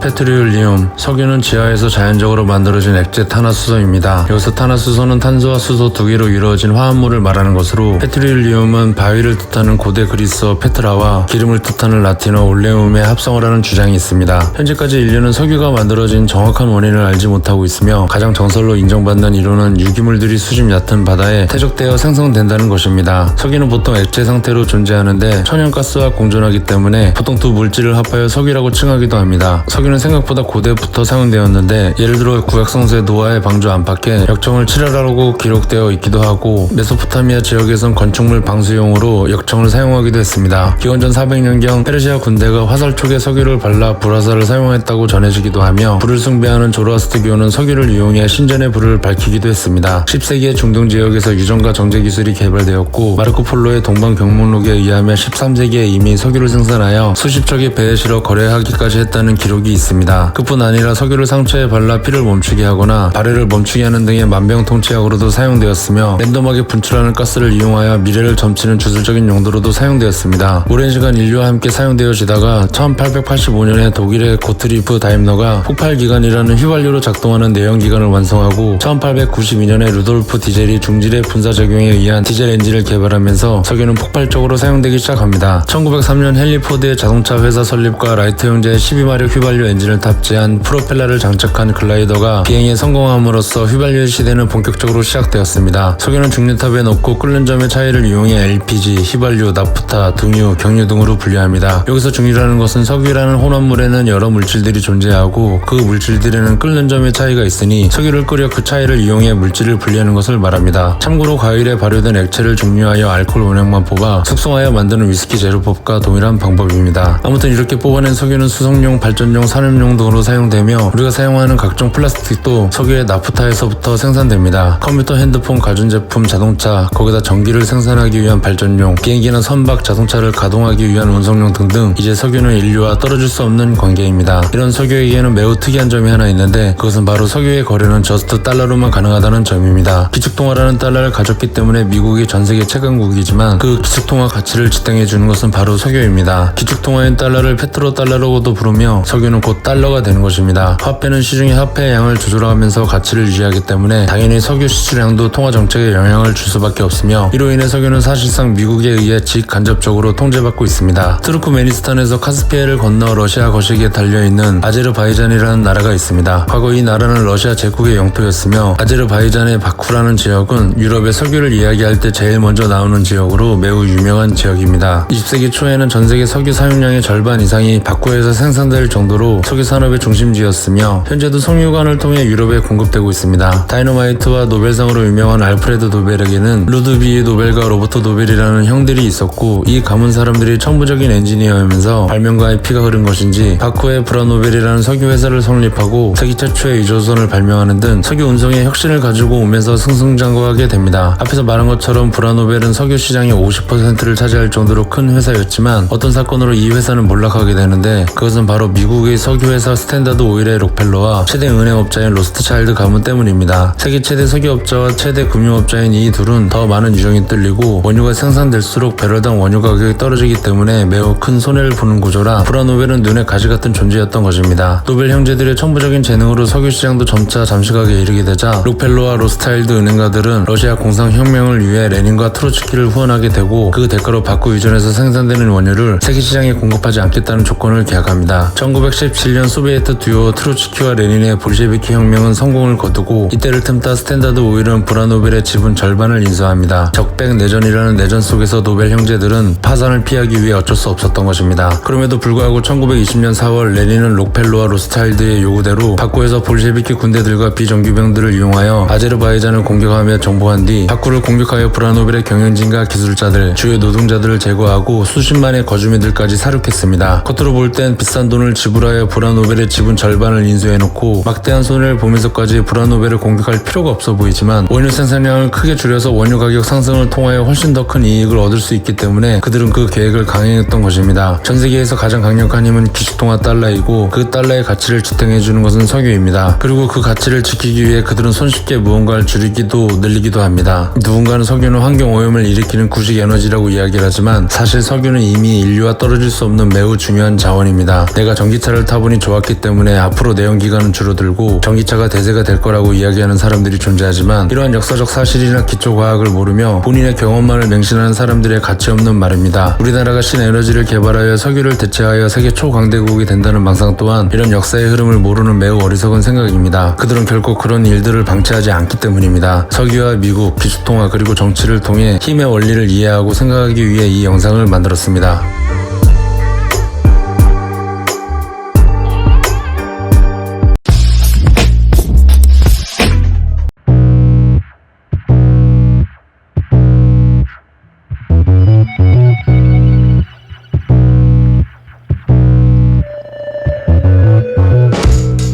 페트리올리움. 석유는 지하에서 자연적으로 만들어진 액체 탄화수소입니다. 여기서 탄화수소는 탄소와 수소 두 개로 이루어진 화합물을 말하는 것으로, 페트리올리움은 바위를 뜻하는 고대 그리스어 페트라와 기름을 뜻하는 라틴어 올레움의 합성을 하는 주장이 있습니다. 현재까지 인류는 석유가 만들어진 정확한 원인을 알지 못하고 있으며, 가장 정설로 인정받는 이론은 유기물들이 수심 얕은 바다에 퇴적되어 생성된다는 것입니다. 석유는 보통 액체 상태로 존재하는데 천연가스와 공존하기 때문에 보통 두 물질을 합하여 석유라고 칭하기도 합니다. 석유는 생각보다 고대부터 사용되었는데, 예를 들어 구약성서의 노아의 방주 안팎에 역청을 칠하라고 기록되어 있기도 하고, 메소포타미아 지역에선 건축물 방수용으로 역청을 사용하기도 했습니다. 기원전 400년경 페르시아 군대가 화살촉에 석유를 발라 불화살을 사용했다고 전해지기도 하며, 불을 숭배하는 조로아스트교는 석유를 이용해 신전의 불을 밝히기도 했습니다. 10세기의 중동 지역에서 유전과 정제 기술이 개발되었고, 마르코 폴로의 동방 경목록에 의하면 13세기에 이미 석유를 생산하여 수십 척의 배에 실어 거래하기까지 했다는 기록이 있습니다. 그뿐 아니라 석유를 상처에 발라 피를 멈추게 하거나 발해를 멈추게 하는 등의 만병통치약으로도 사용되었으며, 랜덤하게 분출하는 가스를 이용하여 미래를 점치는 주술적인 용도로도 사용되었습니다. 오랜 시간 인류와 함께 사용되어지다가 1885년에 독일의 고트리프 다임러가 폭발기관이라는 휘발유로 작동하는 내연기관을 완성하고, 1892년에 루돌프 디젤이 중질의 분사작용에 의한 디젤 엔진을 개발하면서 석유는 폭발적으로 사용되기 시작합니다. 1903년 헨리 포드의 자동차 회사 설립과 라이트 형제의 12마력 휘발유 엔진을 탑재한 프로펠러를 장착한 글라이더가 비행에 성공함으로써 휘발유의 시대는 본격적으로 시작되었습니다. 석유는 중류탑에 넣고 끓는 점의 차이를 이용해 LPG, 휘발유, 나프타, 등유, 경유 등으로 분류합니다. 여기서 중유라는 것은 석유라는 혼합물에는 여러 물질들이 존재하고, 그 물질들에는 끓는 점의 차이가 있으니 석유를 끓여 그 차이를 이용해 물질을 분리하는 것을 말합니다. 참고로 과일에 발효된 액체를 증류하여 알코올 원액만 뽑아 숙성하여 만드는 위스키 제조법과 동일한 방법입니다. 아무튼 이렇게 뽑아낸 석유는 수송용, 발전용, 산업용 등으로 사용되며, 우리가 사용하는 각종 플라스틱도 석유의 나프타에서부터 생산됩니다. 컴퓨터, 핸드폰, 가전제품, 자동차, 거기다 전기를 생산하기 위한 발전용, 비행기나 선박, 자동차를 가동하기 위한 운송용 등등, 이제 석유는 인류와 떨어질 수 없는 관계입니다. 이런 석유에게는 매우 특이한 점이 하나 있는데, 그것은 바로 석유의 거래는 저스트 달러로만 가능하다는 점입니다. 기축통화라는 달러를 가졌기 때문에 미국이 전세계 최강국이지만, 그 기축통화 가치를 지탱해주는 것은 바로 석유입니다. 기축통화인 달러를 페트로 달러라고도 부르며, 석유는 곧 달러가 되는 것입니다. 화폐는 시중의 화폐의 양을 조절하면서 가치를 유지하기 때문에 당연히 석유 수출량도 통화 정책에 영향을 줄 수밖에 없으며, 이로 인해 석유는 사실상 미국에 의해 직간접적으로 통제받고 있습니다. 투르크메니스탄에서 카스피해를 건너 러시아 거시기에 달려있는 아제르바이잔이라는 나라가 있습니다. 과거 이 나라는 러시아 제국의 영토였으며, 아제르바이잔의 바쿠라는 지역은 유럽의 석유를 이야기할 때 제일 먼저 나오는 지역으로 매우 유명한 지역입니다. 20세기 초에는 전세계 석유 사용량의 절반 이상이 바쿠에서 생산될 정도로 석유 산업의 중심지였으며, 현재도 석유관을 통해 유럽에 공급되고 있습니다. 다이너마이트와 노벨상으로 유명한 알프레드 노벨에게는 루드비히 노벨과 로버트 노벨이라는 형들이 있었고, 이 가문 사람들이 천부적인 엔지니어이면서 발명가의 피가 흐른 것인지 바쿠에 브라노벨이라는 석유 회사를 설립하고 세계 최초의 유조선을 발명하는 등 석유 운송에 혁신을 가지고 오면서 승승장구하게 됩니다. 앞에서 말한 것처럼 브라노벨은 석유 시장의 50%를 차지할 정도로 큰 회사였지만, 어떤 사건으로 이 회사는 몰락하게 되는데, 그것은 바로 미국의 석유 회사 스탠다드 오일의 록펠러와 최대 은행업자인 로스트차일드 가문 때문입니다. 세계 최대 석유업자와 최대 금융업자인 이 둘은 더 많은 유정이 뚫리고, 원유가 생산될수록 배럴당 원유 가격이 떨어지기 때문에 매우 큰 손해를 보는 구조라, 브라노벨은 눈에 가시 같은 존재였던 것입니다. 노벨 형제들의 천부적인 재능으로 석유 시장도 점차 잠식하게 이르게 되자, 록펠러와 로스차일드 은행가들은 러시아 공산혁명을 위해 레닌과 트로츠키를 후원하게 되고, 그 대가로 바쿠 유전에서 생산되는 원유를 세계 시장에 공급하지 않겠다는 조건을 계약합니다. 1917년 소비에트 듀오 트로츠키와 레닌의 볼셰비키 혁명은 성공을 거두고, 이때를 틈타 스탠다드 오일은 브라노벨의 지분 절반을 인수합니다. 적백 내전이라는 내전 속에서 노벨 형제들은 파산을 피하기 위해 어쩔 수 없었던 것입니다. 그럼에도 불구하고 1920년 4월 레닌은 록펠러와 로스차일드의 요구대로 바쿠에서 볼셰비키 군대들과 비정규병들을 이용하여 아제르바이잔을 공격하며 정복한 뒤, 바쿠를 공격하여 브라노벨의 경영진과 기술자들, 주요 노동자들을 제거하고 수십만의 거주민들까지 사륙했습니다. 겉으로 볼 땐 비싼 돈을 지불하여 브라노벨의 지분 절반을 인수해놓고 막대한 손해를 보면서까지 브라노벨을 공격할 필요가 없어 보이지만, 원유 생산량을 크게 줄여서 원유 가격 상승을 통하여 훨씬 더 큰 이익을 얻을 수 있기 때문에 그들은 그 계획을 강행했던 것입니다. 전 세계에서 가장 강력한 힘은 기축통화 달러이고, 그 달러의 가치를 지탱해주는 것은 석유입니다. 그리고 그 가치를 지키기 위해 그들은 손쉽게 무언가를 줄이기도 늘리기도 합니다. 누군가는 석유는 환경오염을 일으키는 구식 에너지라고 이야기를 하지만, 사실 석유는 이미 인류와 떨어질 수 없는 매우 중요한 자원입니다. 내가 전기차를 타고 타본이 좋았기 때문에 앞으로 내연기관은 줄어들고 전기차가 대세가 될 거라고 이야기하는 사람들이 존재하지만 이러한 역사적 사실이나 기초과학을 모르며 본인의 경험만을 맹신하는 사람들의 가치없는 말입니다. 우리나라가 신에너지를 개발하여 석유를 대체하여 세계 초강대국이 된다는 망상 또한 이런 역사의 흐름을 모르는 매우 어리석은 생각입니다. 그들은 결코 그런 일들을 방치하지 않기 때문입니다. 석유와 미국, 기축통화 그리고 정치를 통해 힘의 원리를 이해하고 생각하기 위해 이 영상을 만들었습니다.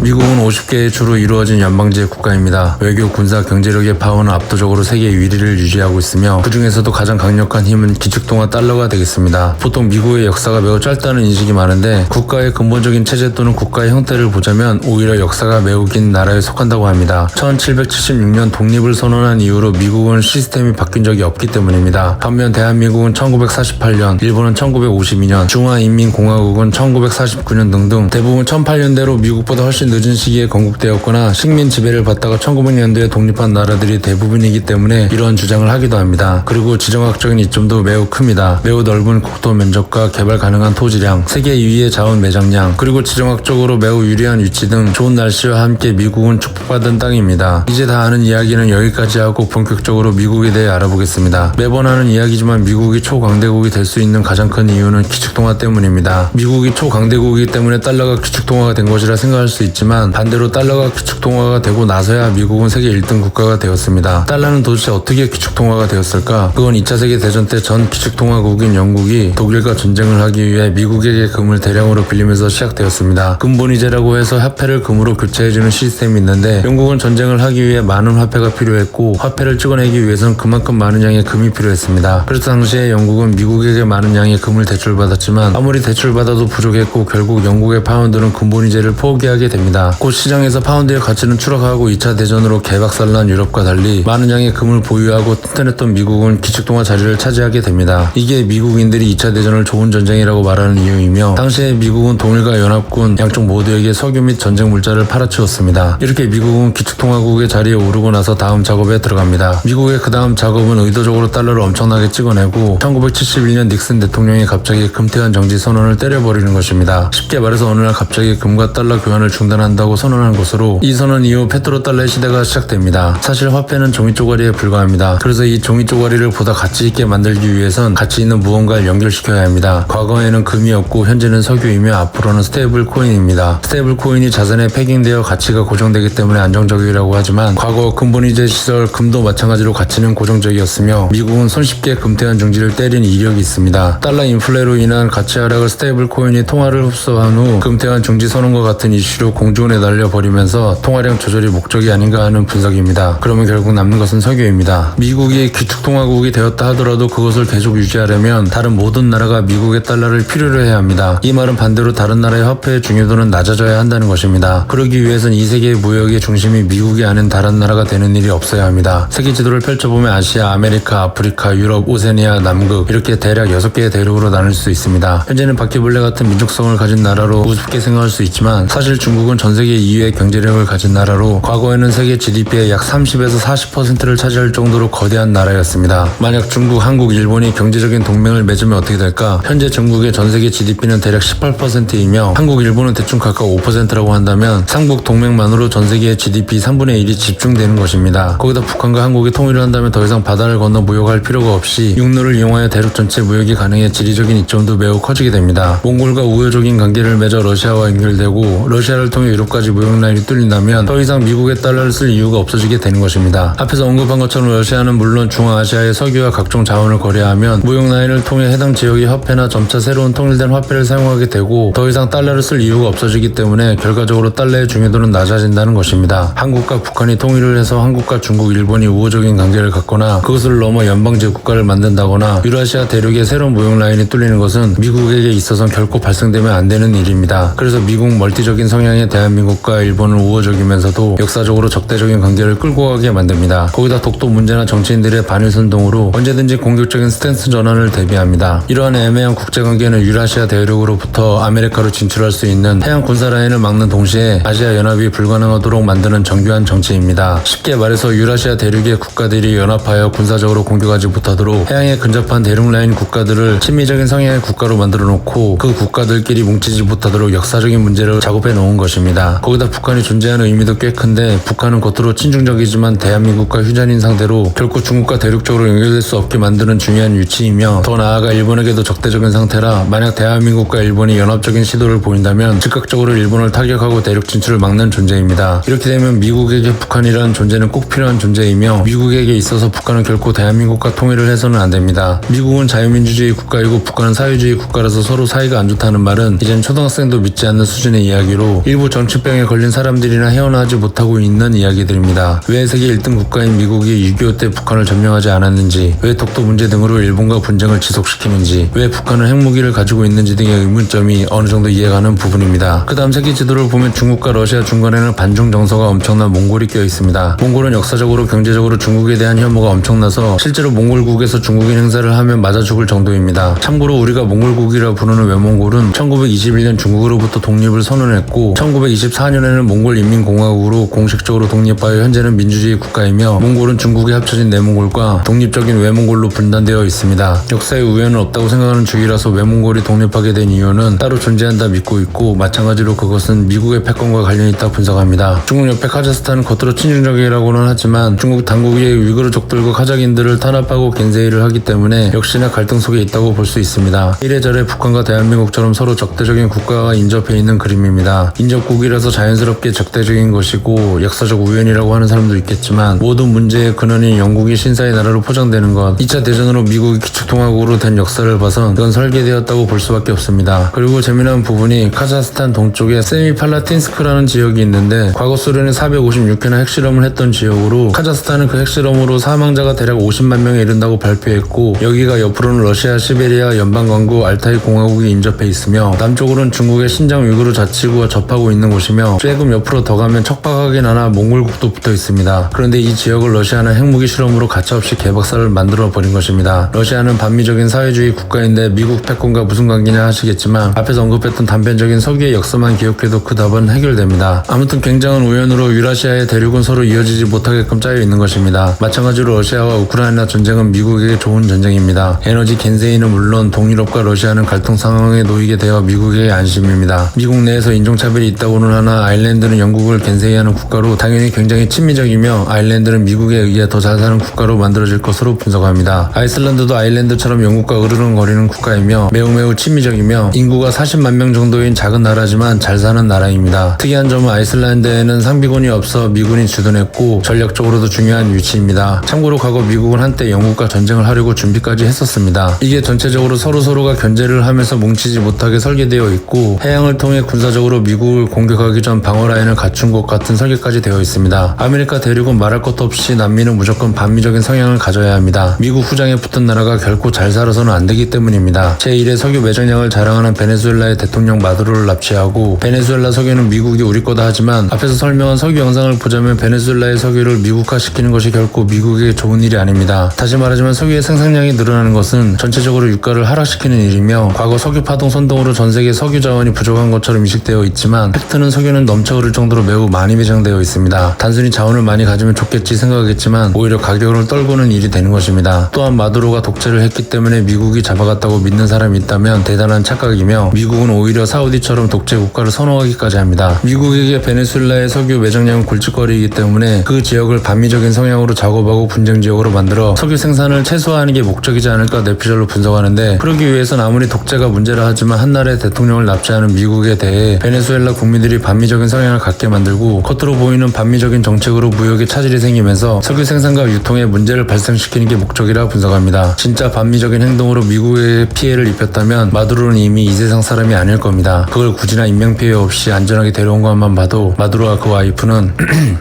미국은 50개의 주로 이루어진 연방제 국가입니다. 외교, 군사, 경제력의 파워는 압도적으로 세계 1위를 유지하고 있으며 그 중에서도 가장 강력한 힘은 기축통화 달러가 되겠습니다. 보통 미국의 역사가 매우 짧다는 인식이 많은데 국가의 근본적인 체제 또는 국가의 형태를 보자면 오히려 역사가 매우 긴 나라에 속한다고 합니다. 1776년 독립을 선언한 이후로 미국은 시스템이 바뀐 적이 없기 때문입니다. 반면 대한민국은 1948년, 일본은 1952년, 중화인민공화국은 1949년 등등 대부분 1800년대로 미국보다 훨씬 늦은 시기에 건국되었거나 식민 지배를 받다가 1900년도에 독립한 나라들이 대부분이기 때문에 이런 주장을 하기도 합니다. 그리고 지정학적인 이점도 매우 큽니다. 매우 넓은 국토 면적과 개발 가능한 토지량, 세계 2위의 자원 매장량, 그리고 지정학적으로 매우 유리한 위치 등 좋은 날씨와 함께 미국은 축복받은 땅입니다. 이제 다 아는 이야기는 여기까지 하고 본격적으로 미국에 대해 알아보겠습니다. 매번 하는 이야기지만 미국이 초강대국이 될 수 있는 가장 큰 이유는 기축통화 때문입니다. 미국이 초강대국이기 때문에 달러가 기축통화가 된 것이라 생각할 수 있지만 반대로 달러가 기축통화가 되고 나서야 미국은 세계 1등 국가가 되었습니다. 달러는 도대체 어떻게 기축통화가 되었을까? 그건 2차 세계대전 때 전 기축통화국인 영국이 독일과 전쟁을 하기 위해 미국에게 금을 대량으로 빌리면서 시작되었습니다. 금본위제라고 해서 화폐를 금으로 교체해주는 시스템이 있는데 영국은 전쟁을 하기 위해 많은 화폐가 필요했고 화폐를 찍어내기 위해선 그만큼 많은 양의 금이 필요했습니다. 그래서 당시에 영국은 미국에게 많은 양의 금을 대출받았지만 아무리 대출받아도 부족했고 결국 영국의 파운드는 금본위제를 포기하게 됩니다. 곧 시장에서 파운드의 가치는 추락하고 2차 대전으로 개박살난 유럽과 달리 많은 양의 금을 보유하고 튼튼했던 미국은 기축통화 자리를 차지하게 됩니다. 이게 미국인들이 2차 대전을 좋은 전쟁이라고 말하는 이유이며 당시에 미국은 동일과 연합군 양쪽 모두에게 석유 및 전쟁 물자를 팔아치웠습니다. 이렇게 미국은 기축통화국의 자리에 오르고 나서 다음 작업에 들어갑니다. 미국의 그 다음 작업은 의도적으로 달러를 엄청나게 찍어내고 1971년 닉슨 대통령이 갑자기 금태환 정지 선언을 때려버리는 것입니다. 쉽게 말해서 어느 날 갑자기 금과 달러 교환을 중단한다고 선언한 것으로 이 선언 이후 페트로달러의 시대가 시작됩니다. 사실 화폐는 종이 쪼가리에 불과합니다. 그래서 이 종이 쪼가리를 보다 가치 있게 만들기 위해선 가치 있는 무언가를 연결시켜야 합니다. 과거에는 금이었고 현재는 석유이며 앞으로는 스테이블 코인입니다. 스테이블 코인이 자산에 패깅되어 가치가 고정되기 때문에 안정적이라고 하지만 과거 금본위제 시절 금도 마찬가지로 가치는 고정적이었으며 미국은 손쉽게 금태환 중지를 때린 이력이 있습니다. 달러 인플레로 인한 가치 하락을 스테이블 코인이 통화를 흡수한 후 금태환 중지 선언과 같은 이슈로 공중에 날려버리면서 통화량 조절이 목적이 아닌가 하는 분석입니다. 그러면 결국 남는 것은 석유입니다. 미국이 기축통화국이 되었다 하더라도 그것을 계속 유지하려면 다른 모든 나라가 미국의 달러를 필요로 해야 합니다. 이 말은 반대로 다른 나라의 화폐의 중요도는 낮아져야 한다는 것입니다. 그러기 위해선 이 세계의 무역의 중심이 미국이 아닌 다른 나라가 되는 일이 없어야 합니다. 세계 지도를 펼쳐보면 아시아, 아메리카, 아프리카, 유럽, 오세니아, 남극 이렇게 대략 6개의 대륙으로 나눌 수 있습니다. 현재는 바퀴벌레 같은 민족성을 가진 나라로 우습게 생각할 수 있지만 사실 중국은 전 세계 2위의 경제력을 가진 나라로 과거에는 세계 GDP의 약 30에서 40%를 차지할 정도로 거대한 나라였습니다. 만약 중국, 한국, 일본이 경제적인 동맹을 맺으면 어떻게 될까? 현재 중국의 전 세계 GDP는 대략 18%이며 한국, 일본은 대충 각각 5%라고 한다면 삼국 동맹만으로 전 세계의 GDP 3분의 1이 집중되는 것입니다. 거기다 북한과 한국이 통일을 한다면 더 이상 바다를 건너 무역할 필요가 없이 육로를 이용하여 대륙 전체 무역이 가능해 지리적인 이점도 매우 커지게 됩니다. 몽골과 우호적인 관계를 맺어 러시아와 연결되고 러시아를 통해 유럽까지 무역 라인이 뚫린다면 더 이상 미국의 달러를 쓸 이유가 없어지게 되는 것입니다. 앞에서 언급한 것처럼 러시아는 물론 중앙아시아의 석유와 각종 자원을 거래하면 무역 라인을 통해 해당 지역의 화폐나 점차 새로운 통일된 화폐를 사용하게 되고 더 이상 달러를 쓸 이유가 없어지기 때문에 결과적으로 달러의 중요도는 낮아진다는 것입니다. 한국과 북한이 통일을 해서 한국과 중국, 일본이 우호적인 관계를 갖거나 그것을 넘어 연방제 국가를 만든다거나 유라시아 대륙의 새로운 무역 라인이 뚫리는 것은 미국에게 있어서는 결코 발생되면 안 되는 일입니다. 그래서 미국 멀티적인 성향의 대한민국 대한민국과 일본은 우호적이면서도 역사적으로 적대적인 관계를 끌고 가게 만듭니다. 거기다 독도 문제나 정치인들의 반일 선동으로 언제든지 공격적인 스탠스 전환을 대비합니다. 이러한 애매한 국제관계는 유라시아 대륙으로부터 아메리카로 진출할 수 있는 해양 군사 라인을 막는 동시에 아시아 연합이 불가능하도록 만드는 정교한 정치입니다. 쉽게 말해서 유라시아 대륙의 국가들이 연합하여 군사적으로 공격하지 못하도록 해양에 근접한 대륙 라인 국가들을 친미적인 성향의 국가로 만들어 놓고 그 국가들끼리 뭉치지 못하도록 역사적인 문제를 작업해 놓은 것입니다. 거기다 북한이 존재하는 의미도 꽤 큰데 북한은 겉으로 친중적이지만 대한민국과 휴전인 상대로 결코 중국과 대륙적으로 연결될 수 없게 만드는 중요한 위치이며 더 나아가 일본에게도 적대적인 상태라 만약 대한민국과 일본이 연합적인 시도를 보인다면 즉각적으로 일본을 타격하고 대륙 진출을 막는 존재입니다. 이렇게 되면 미국에게 북한이라는 존재는 꼭 필요한 존재이며 미국에게 있어서 북한은 결코 대한민국과 통일을 해서는 안 됩니다. 미국은 자유민주주의 국가이고 북한은 사회주의 국가라서 서로 사이가 안 좋다는 말은 이젠 초등학생도 믿지 않는 수준의 이야기로 일부 정치병에 걸린 사람들이나 헤어나지 못하고 있는 이야기들입니다. 왜 세계 1등 국가인 미국이 6.25 때 북한을 점령하지 않았는지, 왜 독도 문제 등으로 일본과 분쟁을 지속시키는지, 왜 북한은 핵무기를 가지고 있는지 등의 의문점이 어느 정도 이해가는 부분입니다. 그 다음 세계 지도를 보면 중국과 러시아 중간에는 반중 정서가 엄청난 몽골이 껴 있습니다. 몽골은 역사적으로 경제적으로 중국에 대한 혐오가 엄청나서 실제로 몽골국에서 중국인 행사를 하면 맞아 죽을 정도입니다. 참고로 우리가 몽골국이라 부르는 외몽골은 1921년 중국으로부터 독립을 선언했고 1924년에는 몽골인민공화국으로 공식적으로 독립하여 현재는 민주주의 국가이며 몽골은 중국에 합쳐진 내몽골과 독립적인 외몽골로 분단되어 있습니다. 역사에 우연은 없다고 생각하는 주의라서 외몽골이 독립하게 된 이유는 따로 존재한다 믿고 있고 마찬가지로 그것은 미국의 패권과 관련이 있다 분석합니다. 중국 옆에 카자흐스탄은 겉으로 친중적이라고는 하지만 중국 당국이 위구르족들과 카자흐인들을 탄압하고 겐세이를 하기 때문에 역시나 갈등 속에 있다고 볼 수 있습니다. 이래저래 북한과 대한민국처럼 서로 적대적인 국가가 인접해 있는 그림입니다. 인접국이라서 자연스럽게 적대적인 것이고 역사적 우연이라고 하는 사람도 있겠지만 모든 문제의 근원인 영국이 신사의 나라로 포장되는 것, 2차 대전으로 미국이 기축통화국으로 된 역사를 봐선 이건 설계되었다고 볼 수밖에 없습니다. 그리고 재미난 부분이 카자흐스탄 동쪽에 세미팔라틴스크라는 지역이 있는데 과거 소련이 456회나 핵실험을 했던 지역으로 카자흐스탄은 그 핵실험으로 사망자가 대략 50만 명에 이른다고 발표했고 여기가 옆으로는 러시아 시베리아 연방광구 알타이 공화국이 인접해 있으며 남쪽으로는 중국의 신장 위구르 자치구와 접하고 있는 곳이며 조금 옆으로 더 가면 척박하긴 하나 몽골국도 붙어 있습니다. 그런데 이 지역을 러시아는 핵무기 실험으로 가차없이 개박살을 만들어 버린 것입니다. 러시아는 반미적인 사회주의 국가인데 미국 패권과 무슨 관계냐 하시겠지만 앞에서 언급했던 단편적인 서기의 역사만 기억해도 그 답은 해결됩니다. 아무튼 굉장한 우연으로 유라시아의 대륙은 서로 이어지지 못하게끔 짜여 있는 것입니다. 마찬가지로 러시아와 우크라이나 전쟁은 미국에게 좋은 전쟁입니다. 에너지 겐세이는 물론 동유럽과 러시아는 갈등 상황에 놓이게 되어 미국에게 안심입니다. 미국 내에서 인종차별이 있다고는 하나 아일랜드는 영국을 겐세이하는 국가로 당연히 굉장히 친미적이며 아일랜드는 미국에 의해 더 잘 사는 국가로 만들어질 것으로 분석합니다. 아이슬란드도 아일랜드처럼 영국과 으르렁거리는 국가이며 매우 친미적이며 인구가 40만 명 정도인 작은 나라지만 잘 사는 나라입니다. 특이한 점은 아이슬란드에는 상비군이 없어 미군이 주둔했고 전략적으로도 중요한 위치입니다. 참고로 과거 미국은 한때 영국과 전쟁을 하려고 준비까지 했었습니다. 이게 전체적으로 서로가 견제를 하면서 뭉치지 못하게 설계되어 있고 해양을 통해 군사적으로 미국을 공격하기 전 방어 라인을 갖춘 것 같은 설계까지 되어 있습니다. 아메리카 대륙은 말할 것도 없이 남미는 무조건 반미적인 성향을 가져야 합니다. 미국 후장에 붙은 나라가 결코 잘 살아서는 안 되기 때문입니다. 제1의 석유 매장량을 자랑하는 베네수엘라의 대통령 마두로를 납치하고 베네수엘라 석유는 미국이 우리 거다 하지만 앞에서 설명한 석유 영상을 보자면 베네수엘라의 석유를 미국화시키는 것이 결코 미국에게 좋은 일이 아닙니다. 다시 말하자면 석유의 생산량이 늘어나는 것은 전체적으로 유가를 하락시키는 일이며 과거 석유 파동 선동으로 전 세계 석유 자원이 부족한 것처럼 인식되어 있지만 팩트는 석유는 넘쳐 흐를 정도로 매우 많이 매장되어 있습니다. 단순히 자원을 많이 가지면 좋겠지 생각하겠지만 오히려 가격을 떨구는 일이 되는 것입니다. 또한 마두로가 독재를 했기 때문에 미국이 잡아갔다고 믿는 사람이 있다면 대단한 착각이며 미국은 오히려 사우디처럼 독재 국가를 선호하기까지 합니다. 미국에게 베네수엘라의 석유 매장량은 골칫거리이기 때문에 그 지역을 반미적인 성향으로 작업하고 분쟁 지역으로 만들어 석유 생산을 최소화하는 게 목적이지 않을까 내피셜로 분석하는데 그러기 위해선 아무리 독재가 문제라 하지만 한나라의 대통령을 납치하는 미국에 대해 베네수엘라 국민들이 반미적인 성향을 갖게 만들고 겉으로 보이는 반미적인 정책으로 무역에 차질이 생기면서 석유 생산과 유통에 문제를 발생시키는 게 목적이라 분석합니다. 진짜 반미적인 행동으로 미국에 피해를 입혔다면 마두로는 이미 이 세상 사람이 아닐 겁니다. 그걸 굳이나 인명피해 없이 안전하게 데려온 것만 봐도 마두로와 그 와이프는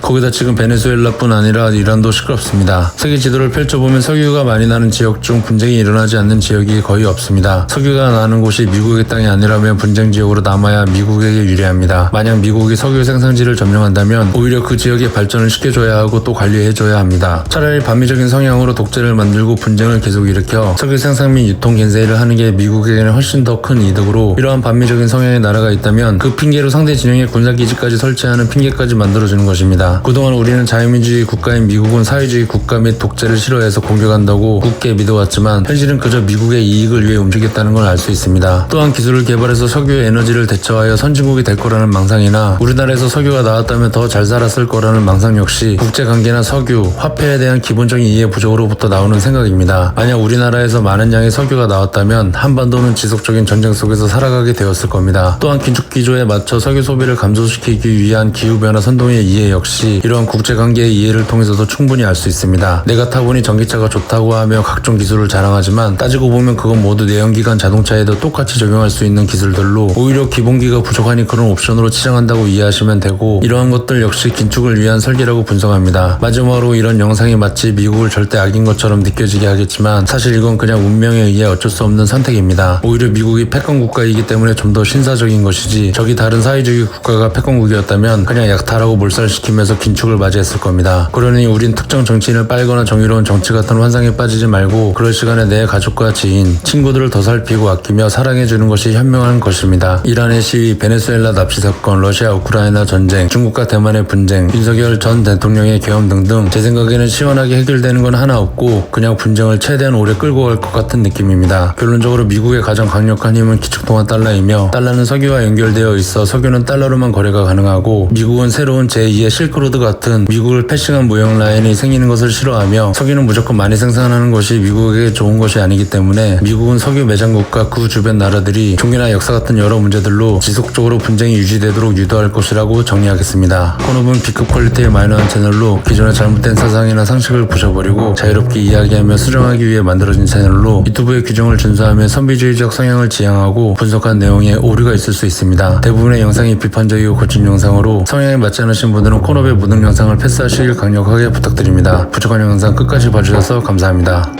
거기다 지금 베네수엘라뿐 아니라 이란도 시끄럽습니다. 세계 지도를 펼쳐보면 석유가 많이 나는 지역 중 분쟁이 일어나지 않는 지역이 거의 없습니다. 석유가 나는 곳이 미국의 땅이 아니라면 분쟁 지역으로 남아야 미국에게 유리합니다. 만약 미국이 석유 생산지를 점령한다면 오히려 그 지역의 발전을 시켜줘야 하고 또 관리해줘야 합니다. 차라리 반미적인 성향으로 독재를 만들고 분쟁을 계속 일으켜 석유 생산 및 유통 겐세이를 하는 게 미국에게는 훨씬 더 큰 이득으로, 이러한 반미적인 성향의 나라가 있다면 그 핑계로 상대 진영에 군사기지까지 설치하는 핑계까지 만들어주는 것입니다. 그동안 우리는 자유민주주의 국가인 미국은 사회주의 국가 및 독재를 싫어해서 공격한다고 굳게 믿어왔지만 현실은 그저 미국의 이익을 위해 움직였다는 걸 알 수 있습니다. 또한 기술을 개발해서 석유 에너지를 대처하여 선진국이 될 거라는 망상이나 우리나라에서 석유가 나왔다면 더 잘 살았을 거라는 망상 역시 국제관계나 석유, 화폐에 대한 기본적인 이해 부족으로부터 나오는 생각입니다. 만약 우리나라에서 많은 양의 석유가 나왔다면 한반도는 지속적인 전쟁 속에서 살아가게 되었을 겁니다. 또한 긴축기조에 맞춰 석유 소비를 감소시키기 위한 기후변화 선동의 이해 역시 이러한 국제관계의 이해를 통해서도 충분히 알 수 있습니다. 내가 타보니 전기차가 좋다고 하며 각종 기술을 자랑하지만 따지고 보면 그건 모두 내연기관 자동차에도 똑같이 적용할 수 있는 기술들로 오히려 기본기가 부족하니 그런 옵션으로 치장한다고 이해하시면 되고, 이러한 것들 역시 긴축을 위한 설계라고 분석합니다. 마지막으로 이런 영상이 마치 미국을 절대 악인 것처럼 느껴지게 하겠지만 사실 이건 그냥 운명에 의해 어쩔 수 없는 선택입니다. 오히려 미국이 패권 국가이기 때문에 좀 더 신사적인 것이지, 저기 다른 사회주의 국가가 패권국이었다면 그냥 약탈하고 몰살시키면서 긴축을 맞이했을 겁니다. 그러니 우린 특정 정치인을 빨거나 정의로운 정치 같은 환상에 빠지지 말고 그럴 시간에 내 가족과 지인, 친구들을 더 살피고 아끼며 사랑해주는 것이 현명한 것입니다. 이란의 시위, 베네수엘라 납치 사건, 러시아 우크라이나 전쟁, 중국과 대만의 분쟁, 윤석열 전 대통령의 계엄 등등 제 생각에는 시원하게 해결되는 건 하나 없고 그냥 분쟁을 최대한 오래 끌고 갈 것 같은 느낌입니다. 결론적으로 미국의 가장 강력한 힘은 기축통화 달러이며, 달러는 석유와 연결되어 있어 석유는 달러로만 거래가 가능하고, 미국은 새로운 제2의 실크로드 같은 미국을 패싱한 무역 라인이 생기는 것을 싫어하며 석유는 무조건 많이 생산하는 것이 미국에게 좋은 것이 아니기 때문에 미국은 석유 매장국과 그 주변 나라들이 종교나 역사 같은 여러 문제들로 지속적으로 분쟁이 유지되도록 유도할 것이라고 정리하겠습니다. 코너는 B급 퀄리티의 마이너한 채널로 기존의 잘못된 사상이나 상식을 부셔버리고 자유롭게 이야기하며 수정하기 위해 만들어진 채널로 유튜브의 규정을 준수하며 선비주의적 성향을 지향하고 분석한 내용에 오류가 있을 수 있습니다. 대부분의 영상이 비판적이고 거친 영상으로 성향에 맞지 않으신 분들은 코너의 무능 영상을 패스하시길 강력하게 부탁드립니다. 부족한 영상 끝까지 봐주셔서 감사합니다.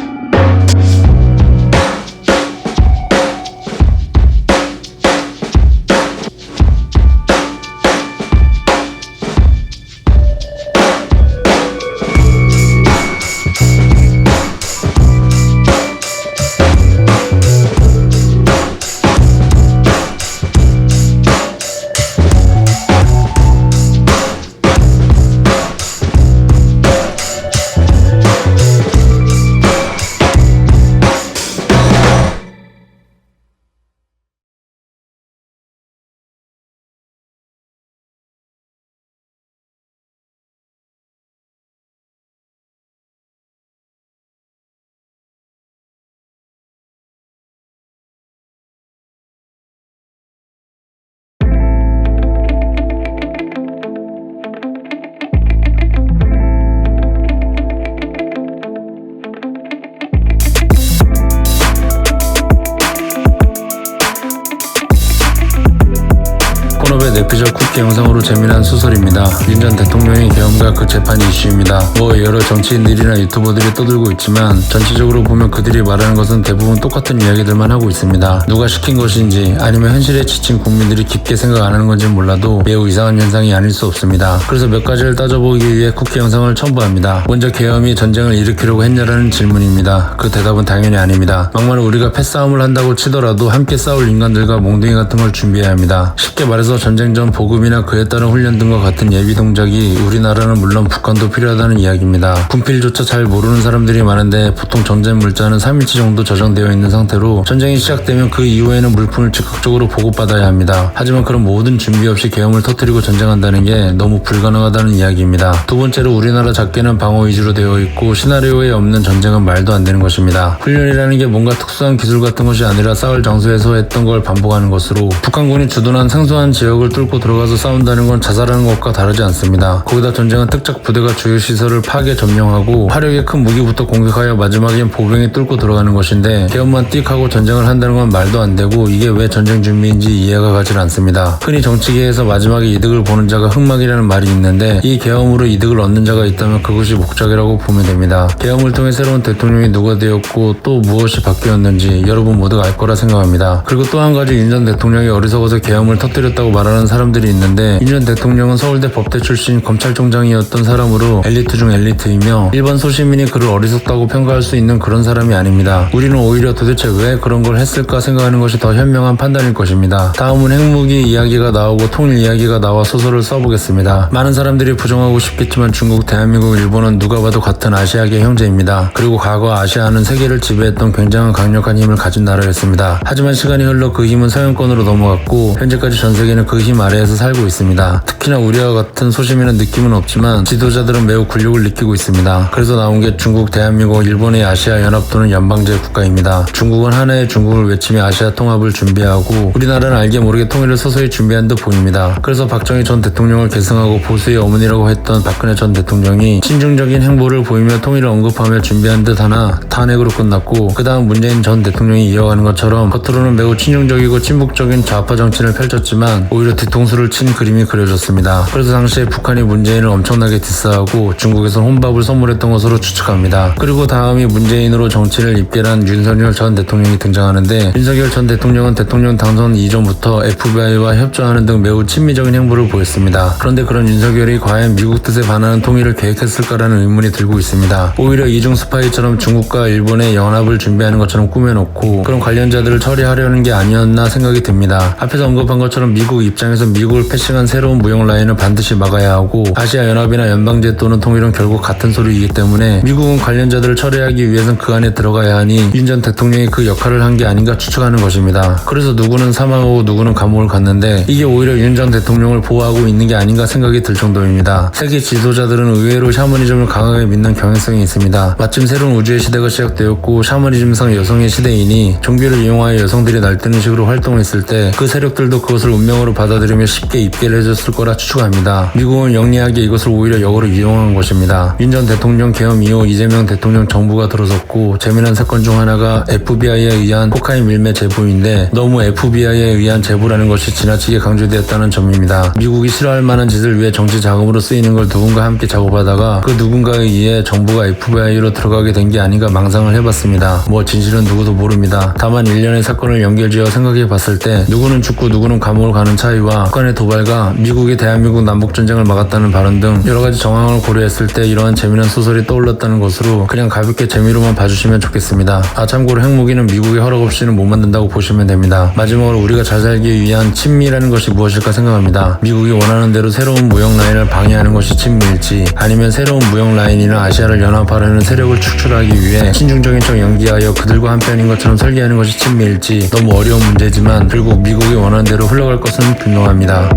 본업의 내피셜 쿠키 영상으로 재미난 소설입니다. 윤 전 대통령의 계엄과 그 재판이 이슈입니다. 여러 정치인들이나 유튜버들이 떠들고 있지만 전체적으로 보면 그들이 말하는 것은 대부분 똑같은 이야기들만 하고 있습니다. 누가 시킨 것인지 아니면 현실에 지친 국민들이 깊게 생각 안 하는 건지 몰라도 매우 이상한 현상이 아닐 수 없습니다. 그래서 몇 가지를 따져보기 위해 쿠키 영상을 첨부합니다. 먼저 계엄이 전쟁을 일으키려고 했냐라는 질문입니다. 그 대답은 당연히 아닙니다. 막말 우리가 패싸움을 한다고 치더라도 함께 싸울 인간들과 몽둥이 같은 걸 준비해야 합니다. 쉽게 말해서 전쟁 전 보급이나 그에 따른 훈련 등과 같은 예비 동작이 우리나라는 물론 북한도 필요하다는 이야기입니다. 군필조차 잘 모르는 사람들이 많은데 보통 전쟁 물자는 3일치 정도 저장되어 있는 상태로 전쟁이 시작되면 그 이후에는 물품을 즉각적으로 보급받아야 합니다. 하지만 그런 모든 준비 없이 계엄을 터뜨리고 전쟁한다는 게 너무 불가능하다는 이야기입니다. 두 번째로 우리나라 작게는 방어 위주로 되어 있고 시나리오에 없는 전쟁은 말도 안 되는 것입니다. 훈련이라는 게 뭔가 특수한 기술 같은 것이 아니라 싸울 장소에서 했던 걸 반복하는 것으로 북한군이 주둔한 생소한 지역을 뚫고 들어가서 싸운다는 건 자살하는 것과 다르지 않습니다. 거기다 전쟁은 특적 부대가 주요 시설을 파괴 점령하고 화력의 큰 무기부터 공격하여 마지막엔 보병이 뚫고 들어가는 것인데 계엄만 띡 하고 전쟁을 한다는 건 말도 안 되고 이게 왜 전쟁 준비인지 이해가 가질 않습니다. 흔히 정치계에서 마지막에 이득을 보는 자가 흑막이라는 말이 있는데 이 계엄으로 이득을 얻는 자가 있다면 그것이 목적이라고 보면 됩니다. 계엄을 통해 새로운 대통령이 누가 되었고 또 무엇이 바뀌었는지 여러분 모두가 알 거라 생각합니다. 그리고 또 한 가지 윤 전 대통령이 어리석어서 계엄을 터뜨렸다고 말하는 말하는 사람들이 있는데 윤 전 대통령은 서울대 법대 출신 검찰총장이었던 사람으로 엘리트 중 엘리트이며 일반 소시민이 그를 어리석다고 평가할 수 있는 그런 사람이 아닙니다. 우리는 오히려 도대체 왜 그런 걸 했을까 생각하는 것이 더 현명한 판단일 것입니다. 다음은 핵무기 이야기가 나오고 통일 이야기가 나와 소설을 써보겠습니다. 많은 사람들이 부정하고 싶겠지만 중국, 대한민국, 일본은 누가 봐도 같은 아시아계 형제입니다. 그리고 과거 아시아는 세계를 지배했던 굉장한 강력한 힘을 가진 나라였습니다. 하지만 시간이 흘러 그 힘은 서양권으로 넘어갔고 현재까지 전 세계는 그 힘 아래에서 살고 있습니다. 특히나 우리와 같은 소시민은 느낌은 없지만 지도자들은 매우 굴욕을 느끼고 있습니다. 그래서 나온 게 중국, 대한민국, 일본의 아시아 연합 또는 연방제 국가입니다. 중국은 하나의 중국을 외치며 아시아 통합을 준비하고 우리나라는 알게 모르게 통일을 서서히 준비한 듯 보입니다. 그래서 박정희 전 대통령을 계승하고 보수의 어머니라고 했던 박근혜 전 대통령이 친중적인 행보를 보이며 통일을 언급하며 준비한 듯 하나 탄핵으로 끝났고 그 다음 문재인 전 대통령이 이어가는 것처럼 겉으로는 매우 친중적이고 친북적인 좌파 정치를 펼쳤지만 오히려 뒤통수를 친 그림이 그려졌습니다. 그래서 당시에 북한이 문재인을 엄청나게 디스하고 중국에선 혼밥을 선물했던 것으로 추측합니다. 그리고 다음이 문재인으로 정치를 입결한 윤석열 전 대통령이 등장하는데 윤석열 전 대통령은 대통령 당선 이전부터 FBI와 협조하는 등 매우 친미적인 행보를 보였습니다. 그런데 그런 윤석열이 과연 미국 뜻에 반하는 통일을 계획했을까라는 의문이 들고 있습니다. 오히려 이중 스파이처럼 중국과 일본의 연합을 준비하는 것처럼 꾸며놓고 그런 관련자들을 처리하려는 게 아니었나 생각이 듭니다. 앞에서 언급한 것처럼 미국 입장에서 미국을 패싱한 새로운 무역 라인을 반드시 막아야 하고 아시아 연합이나 연방제 또는 통일은 결국 같은 소리이기 때문에 미국은 관련자들을 처리하기 위해선 그 안에 들어가야 하니 윤 전 대통령이 그 역할을 한 게 아닌가 추측하는 것입니다. 그래서 누구는 사망하고 누구는 감옥을 갔는데 이게 오히려 윤 전 대통령을 보호하고 있는 게 아닌가 생각이 들 정도입니다. 세계 지도자들은 의외로 샤머니즘을 강하게 믿는 경향성이 있습니다. 마침 새로운 우주의 시대가 시작되었고 샤머니즘상 여성의 시대이니 종교를 이용하여 여성들이 날뛰는 식으로 활동했을 때 그 세력들도 그것을 운명으로 받아들이며 쉽게 입계를 해줬을 거라 추측합니다. 미국은 영리하게 이것을 오히려 역으로 이용한 것입니다. 윤 전 대통령 계엄 이후 이재명 대통령 정부가 들어섰고 재미난 사건 중 하나가 FBI에 의한 코카인 밀매 제보인데 너무 FBI에 의한 제보라는 것이 지나치게 강조되었다는 점입니다. 미국이 싫어할 만한 짓을 위해 정치 자금으로 쓰이는 걸 누군가 함께 작업하다가 그 누군가에 의해 정부가 FBI로 들어가게 된 게 아닌가 망상을 해봤습니다. 뭐 진실은 누구도 모릅니다. 다만 일련의 사건을 연결지어 생각해 봤을 때 누구는 죽고 누구는 감옥을 가는 차이와 북한의 도발과 미국이 대한민국 남북전쟁을 막았다는 발언 등 여러가지 정황을 고려했을 때 이러한 재미난 소설이 떠올랐다는 것으로 그냥 가볍게 재미로만 봐주시면 좋겠습니다. 참고로 핵무기는 미국의 허락 없이는 못 만든다고 보시면 됩니다. 마지막으로 우리가 잘 살기 위한 친미라는 것이 무엇일까 생각합니다. 미국이 원하는 대로 새로운 무역 라인을 방해하는 것이 친미일지 아니면 새로운 무역 라인이나 아시아를 연합하려는 세력을 축출하기 위해 친중적인 척 연기하여 그들과 한편인 것처럼 설계하는 것이 친미일지 너무 어려운 문제지만 결국 미국이 원하는 대로 흘러갈 것은 분명합니다.